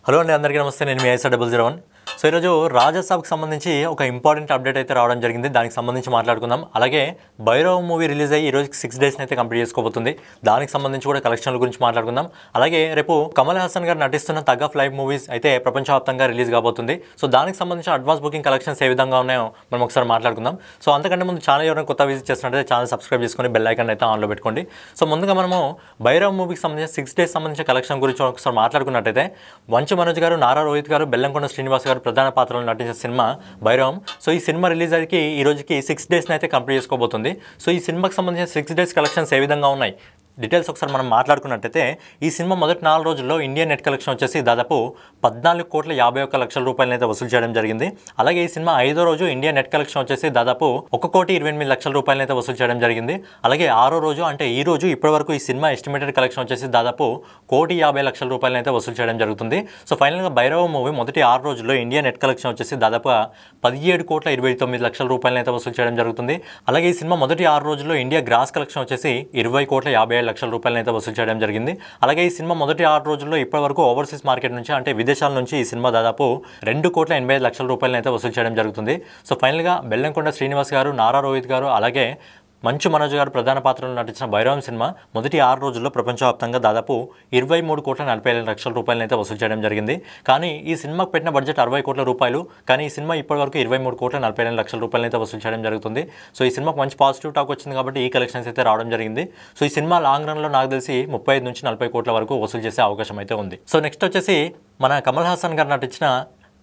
Hello అండి, అందరికీ నమస్తే. నేను మీ ISR001. సో ఈరోజు రాజాసాబ్కి సంబంధించి ఒక ఇంపార్టెంట్ అప్డేట్ అయితే రావడం జరిగింది. దానికి సంబంధించి మాట్లాడుకుందాం. అలాగే భైరవ్ మూవీ రిలీజ్ అయ్యి ఈ రోజుకి 6 డేస్ని అయితే కంప్లీట్ చేసుకోబోతుంది. దానికి సంబంధించి కూడా కలెక్షన్ల గురించి మాట్లాడుకుందాం. అలాగే రేపు కమల్ హాసన్ గారు నటిస్తున్న తగ్ ఆఫ్ లైఫ్ మూవీస్ అయితే ప్రపంచవ్యాప్తంగా రిలీజ్ కాబోతుంది. సో దానికి సంబంధించిన అడ్వాన్స్ బుకింగ్ కలెక్షన్స్ ఏ విధంగా ఉన్నాయో మనం ఒకసారి మాట్లాడుకుందాం. సో అంతకంటే ముందు ఛానల్ ఎవరైనా కొత్త విజిట్ చేస్తున్నట్లయితే ఛానల్ సబ్స్క్రైబ్ చేసుకొని బెల్ ఐకాన్ అయితే ఆన్లో పెట్టుకోండి. సో ముందుగా మనము భైరవ్ మూవీకి సంబంధించిన 6 డేస్ సంబంధించిన కలెక్షన్ గురించి ఒకసారి మాట్లాడుకున్నట్టయితే వంచు మనోజ్ గారు, నారా రోహిత్ గారు, బెల్లంకొండ శ్రీనివాస్ గారు ప్రధాన పాత్రలో నటించిన సినిమా భైరవం. సో ఈ సినిమా రిలీజ్ అయ్యి ఈ రోజుకి 6 డేస్ని అయితే కంప్లీట్ చేసుకోబోతుంది. సో ఈ సినిమాకి సంబంధించిన 6 డేస్ కలెక్షన్స్ ఏ విధంగా ఉన్నాయి డీటెయిల్స్ ఒకసారి మనం మాట్లాడుకున్నట్టయితే ఈ సినిమా మొదటి 4 రోజుల్లో ఇండియన్ నెట్ కలెక్షన్ వచ్చేసి దాదాపు 14,51,00,000 రూపాయలను అయితే వసూలు చేయడం జరిగింది. అలాగే ఈ సినిమా 5వ రోజు ఇండియన్ నెట్ కలెక్షన్ వచ్చేసి దాదాపు 1,28,00,000 రూపాయలను అయితే వసూలు చేయడం జరిగింది. అలాగే 6వ రోజు అంటే ఈ రోజు ఇప్పటివరకు ఈ సినిమా ఎస్టిమేటెడ్ కలెక్షన్ వచ్చేసి దాదాపు 1,50,00,000 రూపాయలను అయితే వసూలు చేయడం జరుగుతుంది. సో ఫైనల్గా భైరవ మూవీ మొదటి 6 రోజుల్లో ఇండియన్ నెట్ కలెక్షన్ వచ్చేసి దాదాపు 17,29,00,000 రూపాయలను అయితే వసూలు చేయడం జరుగుతుంది. అలాగే ఈ సినిమా మొదటి 6 రోజుల్లో ఇండియా గ్రాస్ కలెక్షన్ వచ్చేసి 20,57,00,000 రూపాయలను అయితే వసూలు చేయడం జరిగింది. అలాగే ఈ సినిమా మొదటి 6 రోజుల్లో ఇప్పటివరకు ఓవర్సీస్ మార్కెట్ నుంచి అంటే విదేశాల నుంచి ఈ సినిమా దాదాపు 2,85,00,000 రూపాయలను అయితే వసూలు చేయడం జరుగుతుంది. సో ఫైనల్గా బెల్లంకొండ శ్రీనివాస్ గారు, నారా రోహిత్ గారు, అలాగే మంచు మనోజ్ గారు ప్రధాన పాత్రలో నటించిన భైరవం సినిమా మొదటి 6 రోజుల్లో ప్రపంచవ్యాప్తంగా దాదాపు 23,45,00,000 రూపాయలను అయితే వసూలు చేయడం జరిగింది. కానీ ఈ సినిమాకు పెట్టిన బడ్జెట్ 60 కోట్ల రూపాయలు. కానీ ఈ సినిమా ఇప్పటివరకు 23,45,00,000 రూపాయలను అయితే వసూలు చేయడం జరుగుతుంది. సో ఈ సినిమాకు మంచి పాజిటివ్ టాక్ వచ్చింది కాబట్టి ఈ కలెక్షన్స్ అయితే రావడం జరిగింది. సో ఈ సినిమా లాంగ్ రన్లో నాకు తెలిసి 35 నుంచి 40 కోట్ల వరకు వసూలు చేసే అవకాశం అయితే ఉంది. సో నెక్స్ట్ వచ్చేసి మన కమల్ హాసన్ గారు నటించిన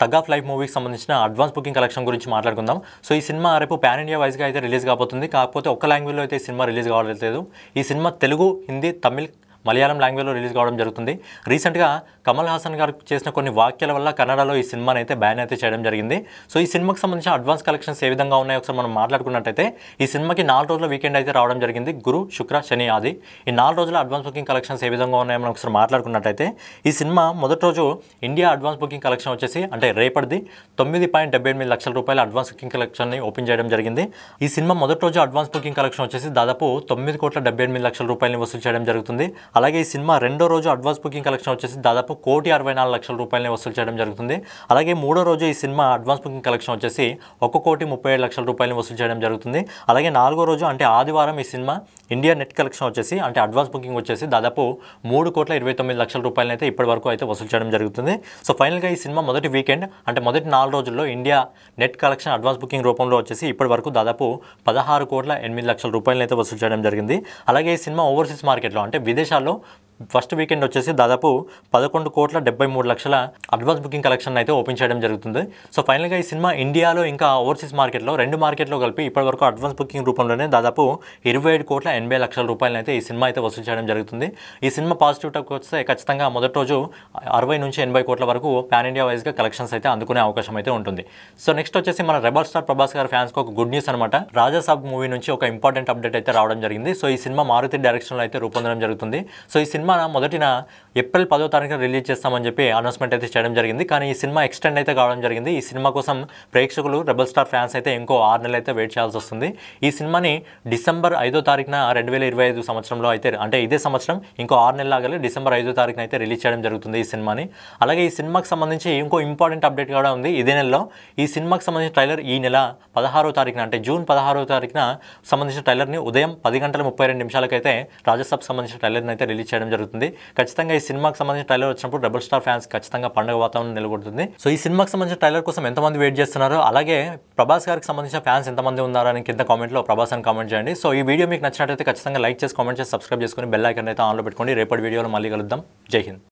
తగ్ ఆఫ్ లైఫ్ మూవీకి సంబంధించిన అడ్వాన్స్ బుకింగ్ కలెక్షన్ గురించి మాట్లాడుకుందాం. సో ఈ సినిమా రేపు పాన్ ఇండియా వైజ్గా అయితే రిలీజ్ కాబోతుంది. కాకపోతే ఒక్క లాంగ్వేజ్లో అయితే ఈ సినిమా రిలీజ్ కావట్లేదు. ఈ సినిమా తెలుగు, హిందీ, తమిళ్, మలయాళం లాంగ్వేజ్లో రిలీజ్ కావడం జరుగుతుంది. రీసెంట్గా కమల్ హాసన్ గారు చేసిన కొన్ని వ్యాఖ్యల వల్ల కన్నడలో ఈ సినిమాని అయితే బ్యాన్ అయితే చేయడం జరిగింది. సో ఈ సినిమాకి సంబంధించిన అడ్వాన్స్ కలెక్షన్స్ ఏ విధంగా ఉన్నాయో ఒకసారి మనం మాట్లాడుకున్నట్టయితే ఈ సినిమాకి 4 రోజుల వీకెండ్ అయితే రావడం జరిగింది. గురు, శుక్ర, శని, ఆది ఈ 4 రోజుల అడ్వాన్స్ బుకింగ్ కలెక్షన్స్ ఏ విధంగా ఉన్నాయో మనం ఒకసారి మాట్లాడుకున్నట్టయితే ఈ సినిమా మొదటి రోజు ఇండియా అడ్వాన్స్ బుకింగ్ కలెక్షన్ వచ్చేసి అంటే రేపటిది 9,78,00,000 రూపాయల అడ్వాన్స్ బుకింగ్ కలెక్షన్ని ఓపెన్ చేయడం జరిగింది. ఈ సినిమా మొదటి రోజు అడ్వాన్స్ బుకింగ్ కలెక్షన్ వచ్చేసి దాదాపు 9,78,00,000 రూపాయలని వసూలు చేయడం జరుగుతుంది. అలాగే ఈ సినిమా రెండో రోజు అడ్వాన్స్ బుకింగ్ కలెక్షన్ వచ్చేసి దాదాపు 1,64,00,000 రూపాయలని వసూలు చేయడం జరుగుతుంది. అలాగే మూడో రోజు ఈ సినిమా అడ్వాన్స్ బుకింగ్ కలెక్షన్ వచ్చేసి 1,37,00,000 రూపాయలని వసూలు చేయడం జరుగుతుంది. అలాగే 4వ రోజు అంటే ఆదివారం ఈ సినిమా ఇండియా నెట్ కలెక్షన్ వచ్చేసి అంటే అడ్వాన్స్ బుకింగ్ వచ్చేసి దాదాపు 3,29,00,000 రూపాయలని అయితే ఇప్పటి వరకు అయితే వసూలు చేయడం జరుగుతుంది. సో ఫైనల్గా ఈ సినిమా మొదటి వీకెండ్ అంటే మొదటి 4 రోజుల్లో India net collection advance booking రూపంలో వచ్చేసి ఇప్పటి వరకు దాదాపు 16,08,00,000 రూపాయలని అయితే వసూలు చేయడం జరిగింది. అలాగే ఈ సినిమా ఓవర్సీస్ మార్కెట్లో అంటే విదేశాల్లో ఫస్ట్ వీకెండ్ వచ్చేసి దాదాపు 11,73,00,000 అడ్వాన్స్ బుకింగ్ కలెక్షన్ అయితే ఓపెన్ చేయడం జరుగుతుంది. సో ఫైనల్గా ఈ సినిమా ఇండియాలో ఇంకా ఓవర్సీస్ మార్కెట్లో 2 మార్కెట్లో కలిపి ఇప్పటివరకు అడ్వాన్స్ బుకింగ్ రూపంలోనే దాదాపు 27,80,00,000 రూపాయలను అయితే ఈ సినిమా అయితే వసూలు చేయడం జరుగుతుంది. ఈ సినిమా పాజిటివ్ టాక్ వస్తే ఖచ్చితంగా మొదటి రోజు 60 నుంచి 80 కోట్ల వరకు పాన్ ఇండియా వైజ్గా కలెక్షన్స్ అయితే అందుకునే అవకాశం అయితే ఉంటుంది. సో నెక్స్ట్ వచ్చేసి మన రెబల్ స్టార్ ప్రభాస్ గారి ఫ్యాన్స్కి ఒక గుడ్ న్యూస్ అనమాట. రాజాసాబ్ మూవీ నుంచి ఒక ఇంపార్టెంట్ అప్డేట్ అయితే రావడం జరిగింది. సో ఈ సినిమా మారుతి డైరెక్షన్లో అయితే రూపొందడం జరుగుతుంది. సో ఈ సినిమా మొదటిన ఏప్రిల్ 10వ తారీఖున రిలీజ్ చేస్తామని చెప్పి అనౌన్స్మెంట్ అయితే చేయడం జరిగింది. కానీ ఈ సినిమా ఎక్స్టెండ్ అయితే కావడం జరిగింది. ఈ సినిమా కోసం ప్రేక్షకులు రెబల్ స్టార్ ఫ్యాన్స్ అయితే ఇంకో 6 నెలలు అయితే వెయిట్ చేయాల్సి వస్తుంది. ఈ సినిమాని డిసెంబర్ 5వ తారీఖున 2025 సంవత్సరంలో అయితే అంటే ఇదే సంవత్సరం ఇంకో 6 నెలలు ఆగలి డిసెంబర్ 5వ తారీఖున అయితే రిలీజ్ చేయడం జరుగుతుంది ఈ సినిమాని. అలాగే ఈ సినిమాకి సంబంధించి ఇంకో ఇంపార్టెంట్ అప్డేట్ కూడా ఉంది. ఇదే నెలలో ఈ సినిమాకి సంబంధించిన ట్రైలర్ ఈ నెల 16వ తారీఖున అంటే జూన్ 16వ తారీఖున సంబంధించిన ట్రైలర్ని ఉదయం 10:32 అయితే రాజాసాబ్కి సంబంధించిన ట్రైలర్ని అయితే రిలీజ్ చేయడం జరుగుతుంది. ఖచ్చితంగా ఈ సినిమాకి సంబంధించిన ట్రైలర్ వచ్చినప్పుడు రెబల్ స్టార్ ఫ్యాన్స్ ఖచ్చితంగా పండుగ వాతావరణం నెలకొడుతుంది. సో ఈ సినిమాకి సంబంధించిన ట్రైలర్ కోసం ఎంతమంది వెయిట్ చేస్తున్నారు, అలాగే ప్రభాస్ గారికి సంబంధించిన ఫ్యాన్స్ ఎంతమంది ఉన్నారని కింద కామెంట్లో ప్రభాస్ అని కామెంట్ చేయండి. సో ఈ వీడియో మీకు నచ్చినట్లయితే ఖచ్చితంగా లైక్ చేసి కామెంట్ చేసి సబ్స్క్రైబ్ చేసుకొని బెల్ ఐకాన్ అయితే ఆన్లో పెట్టుకోండి. రేపటి వీడియోలో మళ్ళీ కలుద్దాం. జై హింద్.